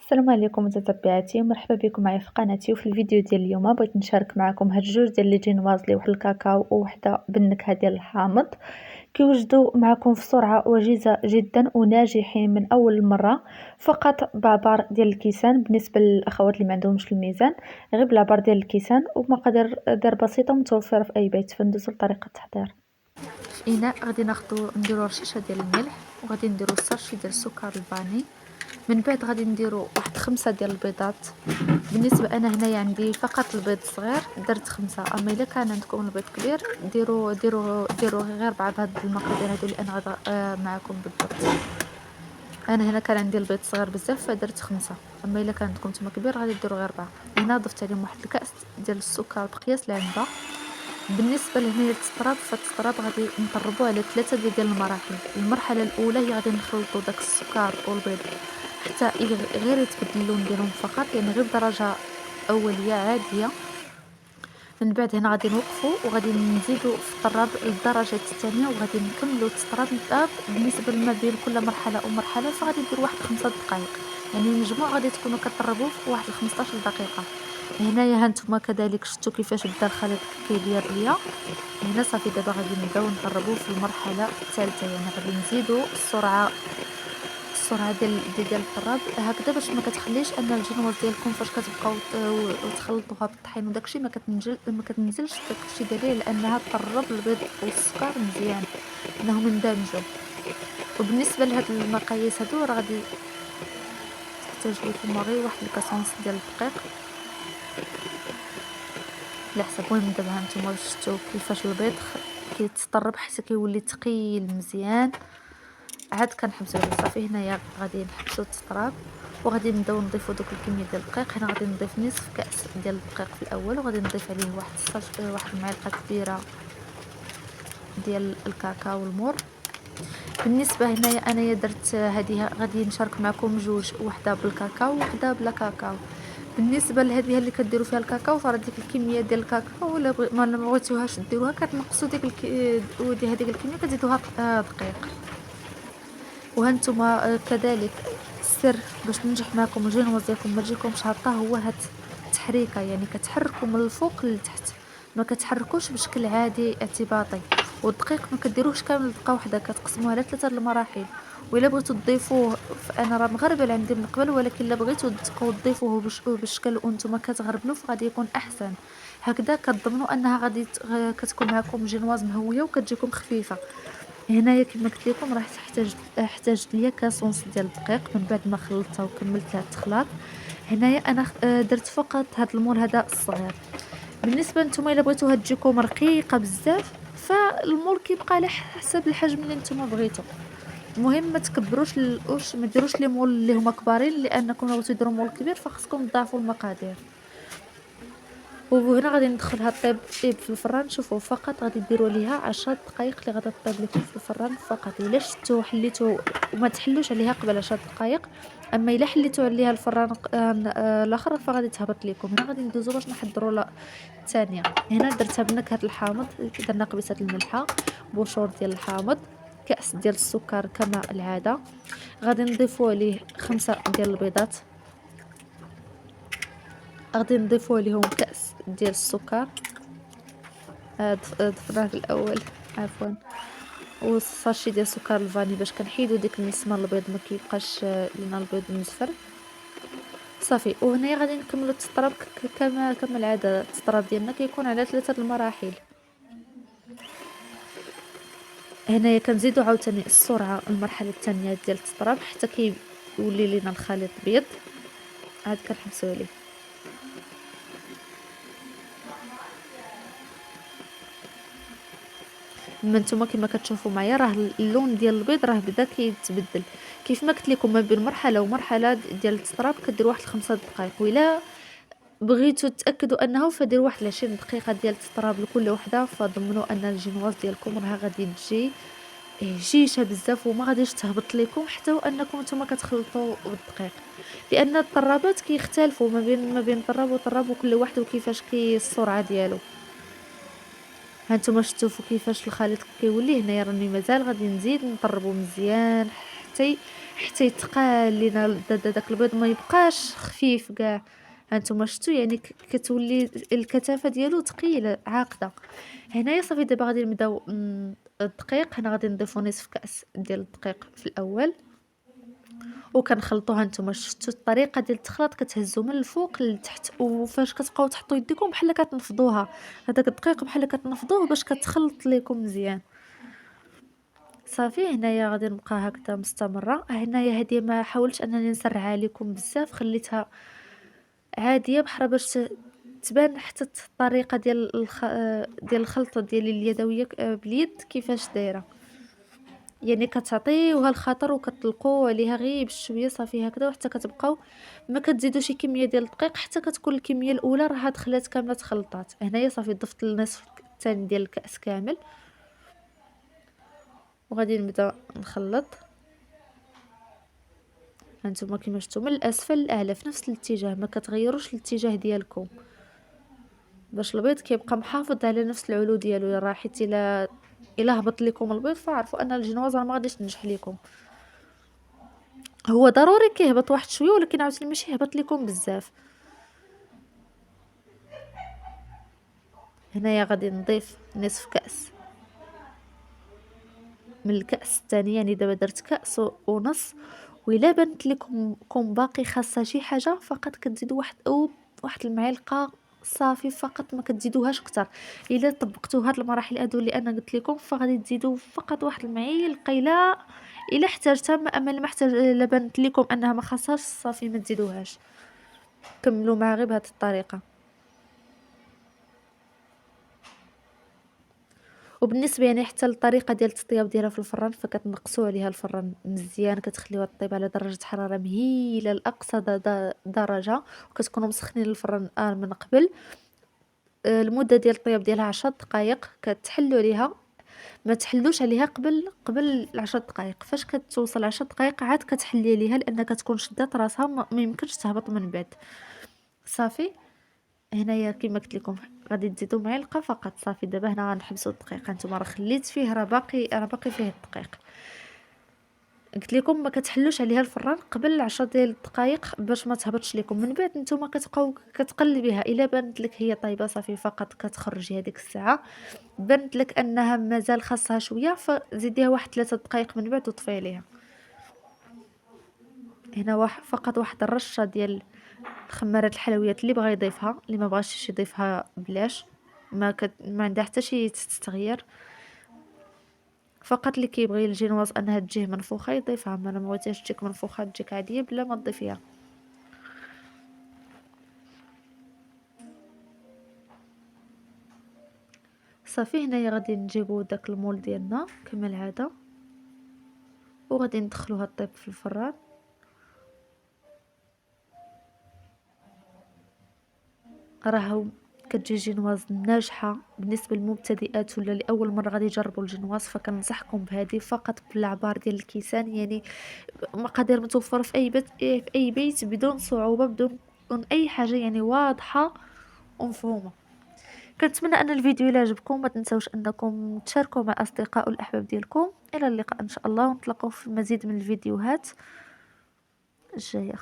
السلام عليكم متتبعاتي، مرحبا بكم معايا في قناتي. وفي الفيديو ديال اليوم بغيت نشارك معكم هاد جوج ديال لي جينواز لي واحد الكاكاو ووحده بالنكهه ديال الحامض. كيوجدوا معكم في سرعه وجيزه جدا وناجحين من اول مره، فقط بعبار ديال الكيسان. بالنسبه للاخوات اللي ما عندهمش الميزان، غير بالعبار ديال الكيسان ومقادير بسيطه متوفره في اي بيت. فندوزو لطريقه التحضير. في اناء غادي نديرو رشيشه ديال الملح، وغادي نديرو ساشي ديال السكر الفاني. من بعد غادي نديرو واحد 5 ديال البيضات. بالنسبه انا هنايا عندي فقط البيض صغير، درت 5. اما الا كان عندكم البيض كبير ديروا غير بعض هاد المقادير هادو اللي انا غادا معكم بالضبط. انا هنا كان عندي البيض صغير بزاف فدرت 5، اما الا كان عندكم نتوما كبير غادي ديروا غير 4. هنا ضفت عليهم واحد الكاس ديال السكر بقياس العنبه. بالنسبه لهنايا التسطراب، فالتسطراب غادي نطربوه على 3 ديال المراحل. المرحله الاولى هي غادي نخلطوا داك السكر والبيض حتى غير يتبدل اللون ديالهم فقط، يعني غير بدرجه اوليه عاديه. من بعد هنا غادي نوقفوا وغادي نزيدوا في الطراب للدرجه الثانيه، وغادي نكملوا التسطراب بالنسبه لما بين كل مرحله ومرحله فغادي ندير واحد 5 دقائق، يعني المجموع غادي تكونوا كتطربوا في واحد 15 دقيقه. هنايا هانتوما كذلك شفتوا كيفاش بدا الخليط كيدير ليا. هنا صافي دابا غادي نبداو نقربوا في المرحله الثالثه، يعني غادي نزيدوا السرعه ديال الطراب هكذا، باش ما كتخليش ان الجينواز ديالكم فاش كتبقاو وتخلطوها بالطحين وداكشي ما كتنزلش داكشي ديالها، لانها طرب البيض والسكر مزيان انهم يندمجوا. وبالنسبه لهاد المقاييس هادو راه غادي تحتاج لكم غير واحد الكاسونس ديال الدقيق على حسب. المهم دابا هانتوما شفتوا كيفاش البيض كيتطرب حتى كيولي ثقيل مزيان. عاد كنحبسو صافي. هنايا غادي نحبسو التطراب وغادي نبداو نضيفو دوك الكميه ديال الدقيق. هنا غادي نضيف نصف كاس ديال الدقيق في الاول، وغادي نضيف عليه واحد المعلقه كبيره ديال الكاكاو المر. بالنسبه هنايا انايا درت هذه غادي نشارك معكم جوج، وحده بالكاكاو وحده بلا كاكاو. بالنسبه لهذه اللي كديروا فيها الكاكاو فراه ديك الكميه ديال الكاكاو ولا ما بغيتوهاش ديروها كتنقصوا ودي هذيك الكميه كتزيدوها دقيق. وهانتوما كذلك السر باش تنجح معكم الجينواز ديالكم ما تجيكمش هابطه هو هاد التحريكه، يعني كتحركوا من الفوق للتحت، ما كتحركوش بشكل عادي اعتباطي. والدقيق ما كديروهش كامل دقه واحده، كتقسموه على 3 المراحل. وإلا بغيتو تضيفوه انا راه مغربل عندي من قبل، ولكن الا بغيتو تبقاو تضيفوه بالشكل وانتم كتغربلوا فغادي يكون احسن. هكذا كتضمنوا انها غادي كتكون معكم جينواز مهويه وكتجيكم خفيفه. هنايا كما قلت لكم راح احتاجت ليا كاسونس ديال الدقيق من بعد ما خلطتها وكملت لها التخلاط. هنايا انا درت فقط هذا المول هذا الصغير. بالنسبه نتوما الا بغيتوها تجيكم رقيقه بزاف فالمول كيبقى على حسب الحجم اللي نتوما بغيتو. المهم ما تكبروش ما ديروش لي مول اللي هما كبارين، لانكم لو بغيتو ديروا مول كبير فخصكم تضاعفوا المقادير. وهنا غادي ندخلها طيب في الفران. شوفوا فقط غادي ديروا ليها 10 دقائق اللي غادا طيب لكم في الفران فقط. الا شفتوا حليتوا وما تحلوش عليها قبل 10 دقائق، اما الا حليتوا عليها الفران الاخر فغادي تهبط لكم. هنا غادي ندوزو باش نحضروا الثانيه. هنا درتها بنكهه الحامض، درنا قبيصه الملحه، بوشور ديال الحامض، كاس ديال السكر كما العاده. غادي نضيفوا عليه 5 ديال البيضات، غادي نضيفوا لهم كاس ديال السكر ضفناه في الاول عفوا، وصاشي ديال السكر الفاني باش كنحيدوا ديك النسمه البيض ما كيبقاش لنا البيض مزفر صافي. وهنايا غادي نكملوا التطراب كما العاده. التطراب ديالنا كيكون على 3 المراحل. هنايا كنزيدوا عاوتاني السرعه المرحله الثانيه ديال التطراب حتى كيولي لنا الخليط بيض. عاد كنحبسوا عليه. ما نتوما كما كتشوفوا معايا راه اللون ديال البيض راه بدا كيتبدل. كيف ما قلت لكم ما بين مرحله ومرحله ديال التطراب كديروا واحد 5 دقائق، وإلا بغيتوا تاكدوا انه فديروا واحد 20 دقيقه ديال التطراب لكل وحده، فضمنوا ان الجينواز ديالكم راه غادي تجي هشيشه بزاف وما غاديش تهبط لكم حتى وانكم نتوما كتخلطوا بالدقيق، لان الطرابات كيختلفوا ما بين طراب وطراب وكل واحد وكيفاش السرعه ديالو. هانتوما شفتوا كيفاش الخليط كيولي. هنايا راني مازال غادي نزيد نطربو مزيان حتى يتقال لينا داك البيض ما يبقاش خفيف كاع. هانتوما شفتوا يعني كتولي الكثافه ديالو ثقيله عاقده. هنايا صافي دابا غادي نبداو الدقيق. هنا غادي نضيفو نصف كاس ديال الدقيق في الاول وكنخلطوها. نتوما شفتوا الطريقه ديال التخلاط، كتهزوا من الفوق للتحت، وفاش كتبقاو تحطوا يديكم بحال كتنفضوها، هذاك الدقيق بحال كتنفضوه باش كتخلط لكم مزيان. صافي هنايا غادي نبقى هكذا مستمره. هنايا هذه ما حاولتش انني نسرعها لكم بزاف، خليتها عاديه بحال باش تبان حتى الطريقه ديال الخلطه ديالي اليدويه باليد كيفاش دايره. يعني كتعطيوها الخطر وكتطلقوا عليها غير بشويه صافي هكذا، وحتى كتبقاو ما كتزيدوا شي كميه ديال الدقيق حتى كتكون الكميه الاولى راه دخلات كامله تخلطات. هنايا صافي ضفت النصف الثاني ديال الكاس كامل وغادي نبدا نخلط. هانتوما كيما شفتوا من الاسفل للاعلى في نفس الاتجاه، ما كتغيروش الاتجاه ديالكم باش البيض كيبقى محافظ على نفس العلو ديالو. راه حيت الا هبط لكم البيض فعرفوا ان الجنواز راه ما غاديش تنجح لكم. هو ضروري كيهبط واحد شويه ولكن عاوتاني ماشي يهبط لكم بزاف. هنايا غادي نضيف نصف كاس من الكاس الثاني، يعني دابا درت كاس ونص. وإلا بانت لكم باقي خاصها شي حاجه فقط كتزيدوا واحد المعلقه صافي فقط، ما كتزيدوهاش اكثر. الا طبقتوا هاد المراحل هادو اللي انا قلت لكم فغادي تزيدوا فقط واحد المعلقه الا احتاجتها. اما اللي ما احتاج، الا بانت لكم انها ما خاصهاش صافي ما تزيدوهاش، كملوا معها غير بهذه الطريقه. وبالنسبه يعني حتى الطريقه ديال التطياب ديالها في الفران، فكتنقصوا عليها الفران مزيان، كتخليوها تطيب على درجه حراره مهيله لاقصى درجه، وكتكونوا مسخنين الفران من قبل. المده ديال الطياب ديالها 10 دقائق. كتحلوا عليها، ما تحلوش عليها قبل 10 دقائق. فاش كتوصل 10 دقائق عاد كتحلي عليها لان كتكون شدات راسها، ما يمكنش تهبط من بعد. صافي هنايا كما قلت لكم غادي تزيدوا معلقه فقط. صافي دابا هنا غنحبسوا الدقيق. هانتوما راه خليت فيه راه باقي فيه الدقيق. قلت لكم ما كتحلوش عليها الفران قبل 10 ديال الدقائق باش ما تهبطش لكم. من بعد نتوما كتبقاو كتقلبيها. الا بانت لك هي طايبه صافي فقط كتخرجي هذيك الساعه. بانت لك انها مازال خاصها شويه فزيديها واحد 3 دقائق من بعد وطفي عليها. هنا فقط واحد الرشه ديال خمارات الحلويات اللي بغى يضيفها، اللي ما بغاش يضيفها بلاش، ما عندها حتى شي تغيير. فقط اللي كيبغي الجينواز انها تجيه منفوخه يضيفها، ما بغيتيهاش تجيك منفوخه تجيك عاديه بلا ما تضيفيها. صافي هنايا غادي نجيبو داك المول ديالنا كما العاده وغادي ندخلوها طيب في الفران. راه كتجي جينواز ناجحه بالنسبه للمبتدئات ولا لاول مره غادي يجربوا الجينواز، فكنصحكم بهذه فقط بالعبار ديال الكيسان. يعني مقادير متوفره في اي بيت، بدون صعوبه، بدون اي حاجه، يعني واضحه ومفهومه. كنتمنى ان الفيديو الا عجبكم ما تنسوش انكم تشاركوا مع الاصدقاء والاحباب ديالكم. الى اللقاء ان شاء الله، ونتلاقاو في مزيد من الفيديوهات الجايه.